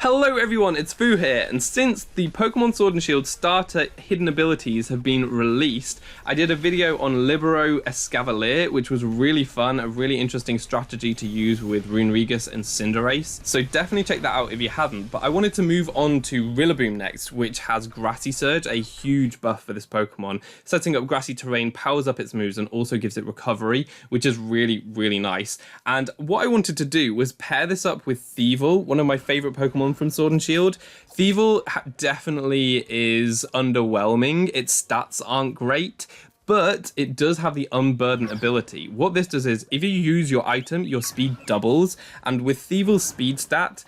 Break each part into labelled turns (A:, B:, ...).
A: Hello everyone, it's Foo here, and since the Pokemon Sword and Shield starter hidden abilities have been released, I did a video on Libero Cinderace, which was really fun, a really interesting strategy to use with Runerigus and Cinderace, so definitely check that out if you haven't. But I wanted to move on to Rillaboom next, which has Grassy Surge, a huge buff for this Pokemon. Setting up grassy terrain powers up its moves and also gives it recovery, which is really nice. And what I wanted to do was pair this up with Thievul, one of my favourite Pokemon from Sword and Shield. Thievul definitely is underwhelming. Its stats aren't great, but it does have the Unburden ability. What this does is, if you use your item, your speed doubles, and with Thievul's speed stat,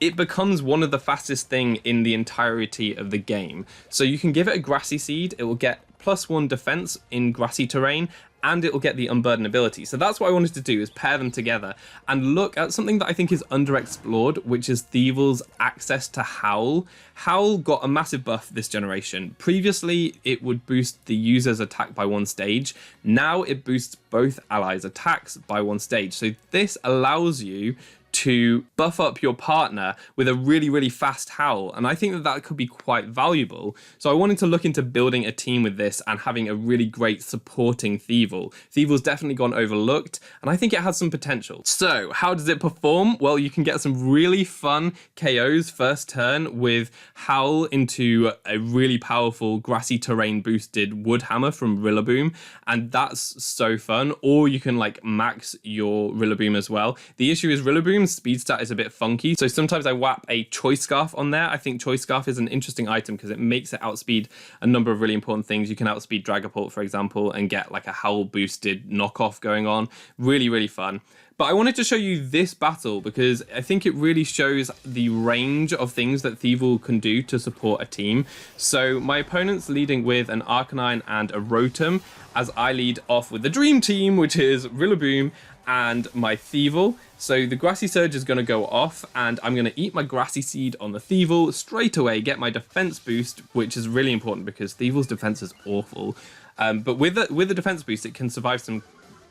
A: it becomes one of the fastest thing in the entirety of the game. So you can give it a Grassy Seed, it will get +1 defense in grassy terrain, and it will get the Unburden ability. So that's what I wanted to do, is pair them together and look at something that I think is underexplored, which is Thievul's access to Howl. Howl got a massive buff this generation. Previously, it would boost the user's attack by 1 stage. Now it boosts both allies' attacks by 1 stage. So this allows you to buff up your partner with a really fast Howl, and I think that that could be quite valuable. So I wanted to look into building a team with this and having a really great supporting Thievul. Thievul's definitely gone overlooked, and I think it has some potential. So how does it perform? Well, you can get some really fun KOs first turn with Howl into a really powerful grassy terrain boosted Wood Hammer from Rillaboom, and that's so fun. Or you can like max your Rillaboom as well. The issue is Rillaboom's speed stat is a bit funky, so sometimes I whap a Choice Scarf on there. I think Choice Scarf is an interesting item because it makes it outspeed a number of really important things. You can outspeed Dragapult, for example, and get like a Howl boosted knockoff going on. Really fun. But I wanted to show you this battle because I think it really shows the range of things that Thievul can do to support a team. So my opponent's leading with an Arcanine and a Rotom, as I lead off with the Dream Team, which is Rillaboom and my Thievul. So the Grassy Surge is going to go off, and I'm going to eat my Grassy Seed on the Thievul straight away, get my defense boost, which is really important because Thievul's defense is awful. But with the defense boost, it can survive some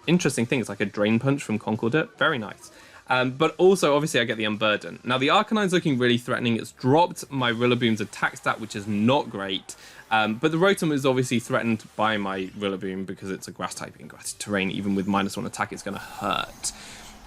A: interesting things like a Drain Punch from Conkeldurr. Very nice. But also, obviously, I get the Unburden. Now, the Arcanine's looking really threatening. It's dropped my Rillaboom's attack stat, which is not great. But the Rotom is obviously threatened by my Rillaboom because it's a grass type in grassy terrain. Even with -1 attack, it's going to hurt.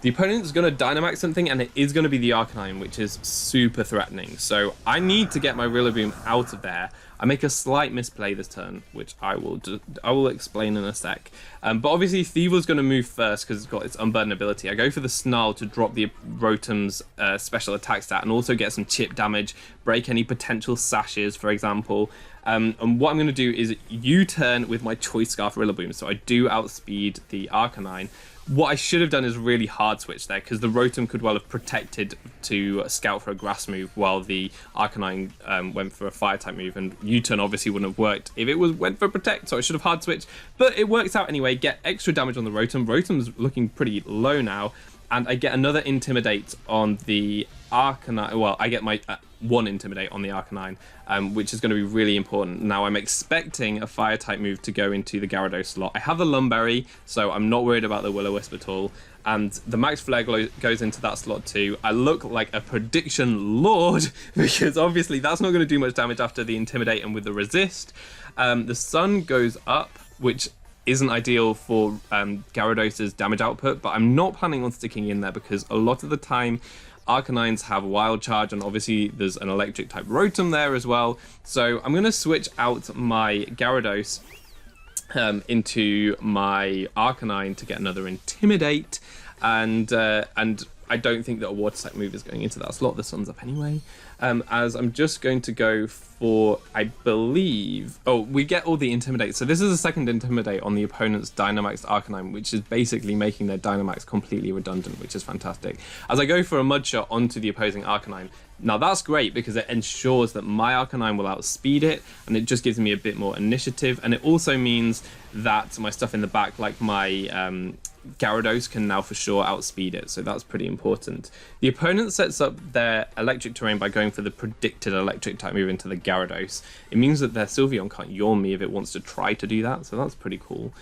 A: The opponent is going to Dynamax something, and it is going to be the Arcanine, which is super threatening. So I need to get my Rillaboom out of there. I make a slight misplay this turn, which I will explain in a sec. But obviously Thievul's going to move first because it's got its Unburden ability. I go for the Snarl to drop the Rotom's special attack stat and also get some chip damage, break any potential sashes, for example. And what I'm going to do is U-turn with my Choice Scarf Rillaboom, so I do outspeed the Arcanine. What I should have done is really hard switch there, because the Rotom could well have protected to scout for a grass move while the Arcanine went for a fire type move, and U-turn obviously wouldn't have worked if it went for protect, so I should have hard switched. But it works out anyway, get extra damage on the Rotom. Rotom's looking pretty low now, and I get another Intimidate on the Arcanine. Well, I get my 1 Intimidate on the Arcanine, which is going to be really important. Now, I'm expecting a fire type move to go into the Gyarados slot. I have the Lumberry, so I'm not worried about the Will-O-Wisp at all. And the Max Flare goes into that slot too. I look like a prediction lord because obviously that's not going to do much damage after the Intimidate and with the Resist. The Sun goes up, which isn't ideal for Gyarados' damage output, but I'm not planning on sticking in there because a lot of the time Arcanines have Wild Charge, and obviously there's an electric type Rotom there as well. So I'm going to switch out my Gyarados into my Arcanine to get another Intimidate, and I don't think that a water type move is going into that slot. The Sun's up anyway. As I'm just going to go for, I believe... Oh, we get all the Intimidate. So this is a second Intimidate on the opponent's Dynamax Arcanine, which is basically making their Dynamax completely redundant, which is fantastic. As I go for a Mud Shot onto the opposing Arcanine, now that's great because it ensures that my Arcanine will outspeed it, and it just gives me a bit more initiative. And it also means that my stuff in the back, like my Gyarados, can now for sure outspeed it, so that's pretty important. The opponent sets up their electric terrain by going for the predicted electric type move into the Gyarados. It means that their Sylveon can't yawn me if it wants to try to do that, so that's pretty cool.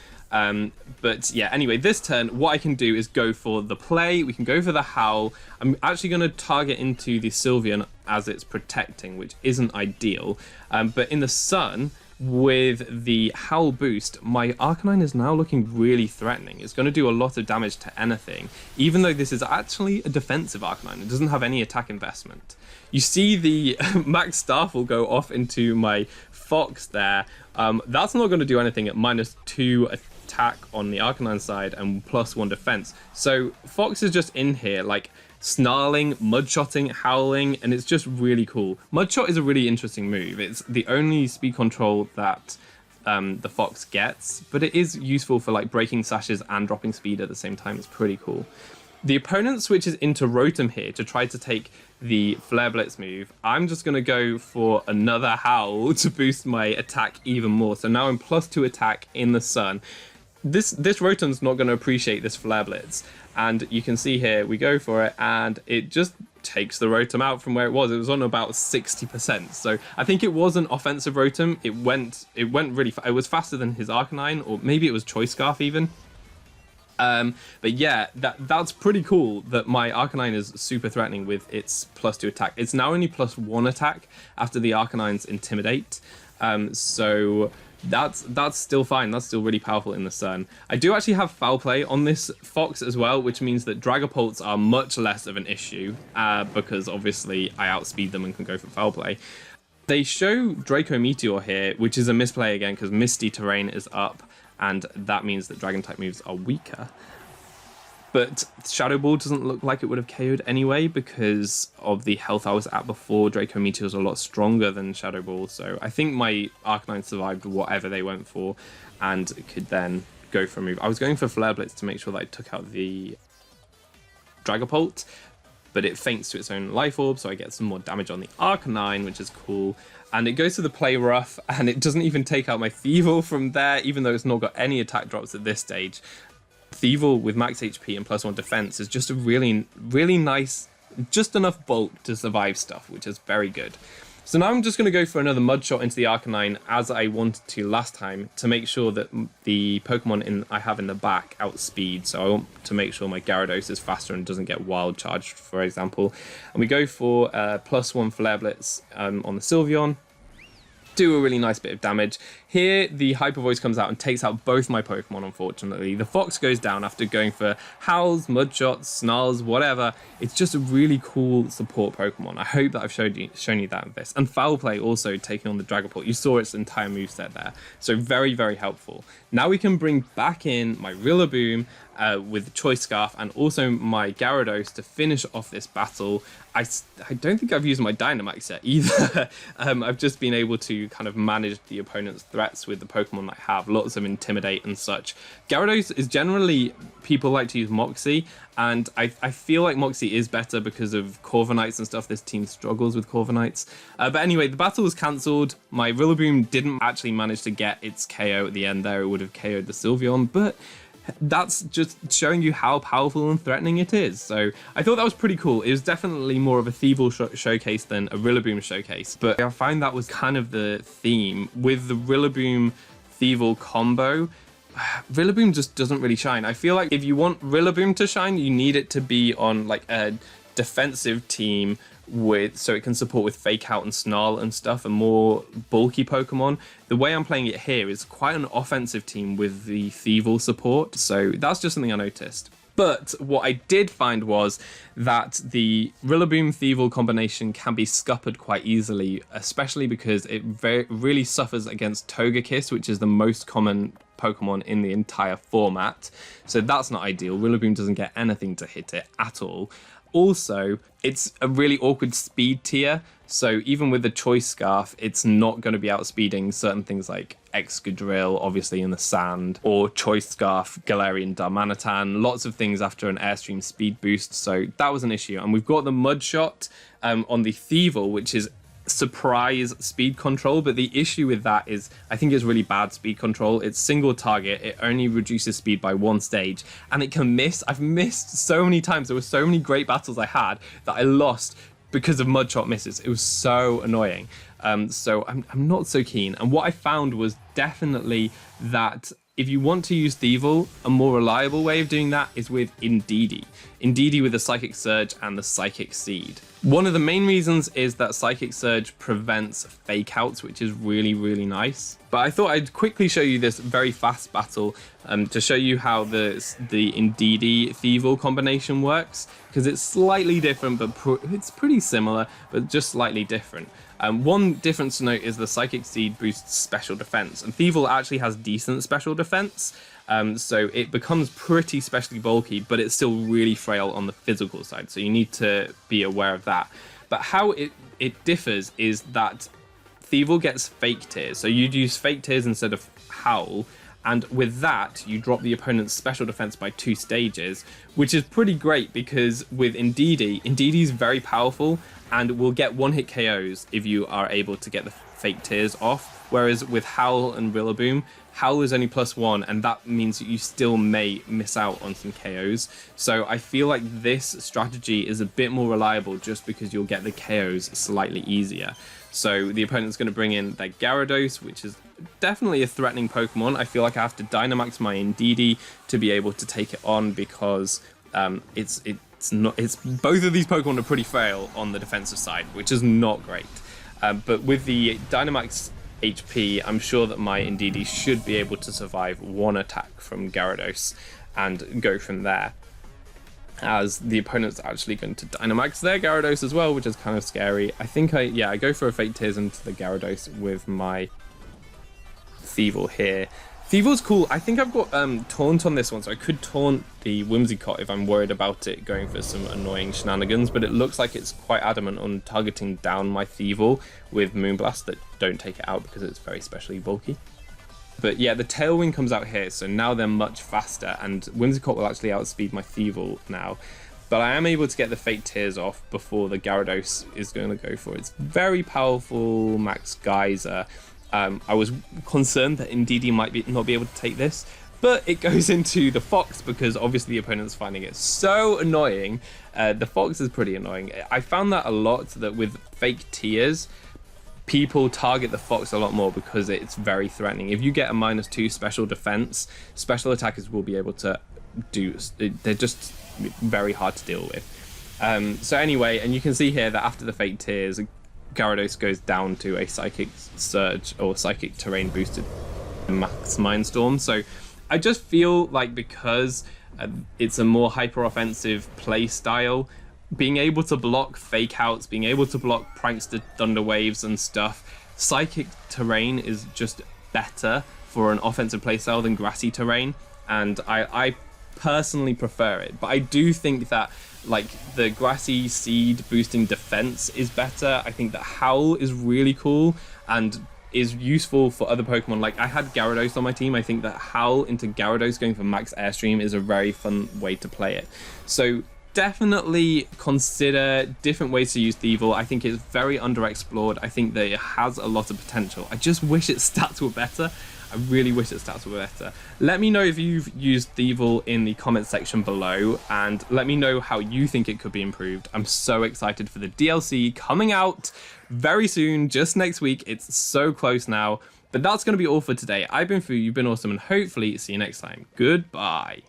A: But yeah, anyway, this turn, what I can do is go for the play. We can go for the Howl. I'm actually going to target into the Sylveon as it's protecting, which isn't ideal. But in the sun, with the Howl boost, my Arcanine is now looking really threatening. It's going to do a lot of damage to anything, even though this is actually a defensive Arcanine. It doesn't have any attack investment. You see the Max Starfall go off into my Fox there. That's not going to do anything at -2 attack on the Arcanine side and +1 defense. So Fox is just in here like snarling, mudshotting, howling, and it's just really cool. Mudshot is a really interesting move. It's the only speed control that the Fox gets, but it is useful for like breaking sashes and dropping speed at the same time. It's pretty cool. The opponent switches into Rotom here to try to take the Flare Blitz move. I'm just going to go for another Howl to boost my attack even more. So now I'm +2 attack in the sun. This Rotom's not going to appreciate this Flare Blitz. And you can see here, we go for it, and it just takes the Rotom out from where it was. It was on about 60%. So I think it was an offensive Rotom. It went really it was faster than his Arcanine, or maybe it was Choice Scarf even. But yeah, that's pretty cool that my Arcanine is super threatening with its +2 attack. It's now only +1 attack after the Arcanine's Intimidate. So that's still fine. That's still really powerful in the sun. I do actually have Foul Play on this Fox as well, which means that Dragapults are much less of an issue because obviously I outspeed them and can go for Foul Play. They show Draco Meteor here, which is a misplay again because Misty Terrain is up, and that means that Dragon-type moves are weaker. But Shadow Ball doesn't look like it would have KO'd anyway because of the health I was at before. Draco Meteor is a lot stronger than Shadow Ball, so I think my Arcanine survived whatever they went for and could then go for a move. I was going for Flare Blitz to make sure that I took out the Dragapult, but it faints to its own Life Orb, so I get some more damage on the Arcanine, which is cool. And it goes to the Play Rough, and it doesn't even take out my Thievul from there, even though it's not got any attack drops at this stage. Thievul with max HP and +1 defense is just a really, really nice, just enough bulk to survive stuff, which is very good. So now I'm just going to go for another Mudshot into the Arcanine as I wanted to last time to make sure that the Pokemon I have in the back outspeed. So I want to make sure my Gyarados is faster and doesn't get Wild Charged, for example. And we go for +1 Flare Blitz on the Sylveon. Do a really nice bit of damage. Here, the Hyper Voice comes out and takes out both my Pokemon, unfortunately. The Fox goes down after going for Howls, Mudshots, Snarls, whatever. It's just a really cool support Pokemon. I hope that I've shown you that in this. And Foul Play also taking on the Dragapult. You saw its entire moveset there. So very, very helpful. Now we can bring back in my Rillaboom with Choice Scarf and also my Gyarados to finish off this battle. I don't think I've used my Dynamax yet either. I've just been able to kind of manage the opponent's threats with the Pokemon I have. Lots of Intimidate and such. Gyarados is generally, people like to use Moxie, and I feel like Moxie is better because of Corviknights and stuff. This team struggles with Corviknights. But anyway, the battle was cancelled. My Rillaboom didn't actually manage to get its KO at the end there. It would have KO'd the Sylveon, but that's just showing you how powerful and threatening it is. So I thought that was pretty cool. It was definitely more of a Thievul showcase than a Rillaboom showcase, but I find that was kind of the theme with the Rillaboom Thievul combo. Rillaboom just doesn't really shine. I feel like if you want Rillaboom to shine, you need it to be on like a defensive team so it can support with Fake Out and Snarl and stuff, and more bulky Pokemon. The way I'm playing it here is quite an offensive team with the Thievul support, so that's just something I noticed. But what I did find was that the Rillaboom Thievul combination can be scuppered quite easily, especially because it really suffers against Togekiss, which is the most common Pokemon in the entire format. So that's not ideal. Rillaboom doesn't get anything to hit it at all. Also, it's a really awkward speed tier, so even with the Choice Scarf, it's not going to be outspeeding certain things like Excadrill, obviously in the sand, or Choice Scarf, Galarian Darmanitan, lots of things after an Airstream speed boost, so that was an issue. And we've got the Mudshot on the Thievul, which is surprise speed control, but the issue with that is I think it's really bad speed control. It's single target, it only reduces speed by 1 stage, and it can miss. I've missed so many times. There were so many great battles I had that I lost because of Mudshot misses. It was so annoying. So I'm not so keen. And what I found was definitely that If you want to use Thievul, a more reliable way of doing that is with Indeedee. Indeedee with the Psychic Surge and the Psychic Seed. One of the main reasons is that Psychic Surge prevents fake outs, which is really, really nice. But I thought I'd quickly show you this very fast battle to show you how the Indeedee Thievul combination works, because it's slightly different, but it's pretty similar, but just slightly different. One difference to note is the Psychic Seed boosts special defense, and Thievul actually has decent special defense, so it becomes pretty specially bulky, but it's still really frail on the physical side, so you need to be aware of that. But how it differs is that Thievul gets fake tears, so you'd use fake tears instead of Howl, and with that you drop the opponent's special defense by 2 stages, which is pretty great because with Indeedee is very powerful and will get one-hit KOs if you are able to get the fake tears off, whereas with Howl and Rillaboom, Howl is only +1, and that means that you still may miss out on some KOs. So I feel like this strategy is a bit more reliable just because you'll get the KOs slightly easier. So the opponent's going to bring in their Gyarados, which is definitely a threatening Pokemon. I feel like I have to Dynamax my Indeedee to be able to take it on because it's both of these Pokemon are pretty frail on the defensive side, which is not great. But with the Dynamax HP, I'm sure that my Indeedee should be able to survive one attack from Gyarados and go from there, as the opponent's actually going to Dynamax their Gyarados as well, which is kind of scary. I think I go for a Fake Tears into the Gyarados with my Thievul here. Thievul's cool. I think I've got Taunt on this one, so I could taunt the Whimsicott if I'm worried about it going for some annoying shenanigans, but it looks like it's quite adamant on targeting down my Thievul with Moonblast that don't take it out because it's very specially bulky. But yeah, the Tailwind comes out here, so now they're much faster, and Whimsicott will actually outspeed my Thievul now. But I am able to get the Fake Tears off before the Gyarados is going to go for its very powerful Max Geyser. I was concerned that Indeedee might not be able to take this, but it goes into the Fox because obviously the opponent's finding it so annoying. The Fox is pretty annoying. I found that a lot, that with Fake Tears, people target the Fox a lot more because it's very threatening. If you get a -2 special defense, special attackers will be able to do. They're just very hard to deal with. So anyway, and you can see here that after the Fake Tears, Gyarados goes down to a Psychic Surge or Psychic Terrain boosted Max Mindstorm. So I just feel like because it's a more hyper offensive play style, being able to block fake outs, being able to block Prankster Thunder Waves and stuff, Psychic Terrain is just better for an offensive playstyle than Grassy Terrain, and I personally prefer it. But I do think that like the Grassy Seed boosting defense is better. I think that Howl is really cool and is useful for other Pokemon. Like I had Gyarados on my team. I think that Howl into Gyarados going for Max Airstream is a very fun way to play it. So definitely consider different ways to use Thievul. I think it's very underexplored. I think that it has a lot of potential. I just wish its stats were better. I really wish its stats were better. Let me know if you've used Thievul in the comment section below, and let me know how you think it could be improved. I'm so excited for the DLC coming out very soon, just next week. It's so close now. But that's going to be all for today. I've been Foo, you've been awesome, and hopefully see you next time. Goodbye.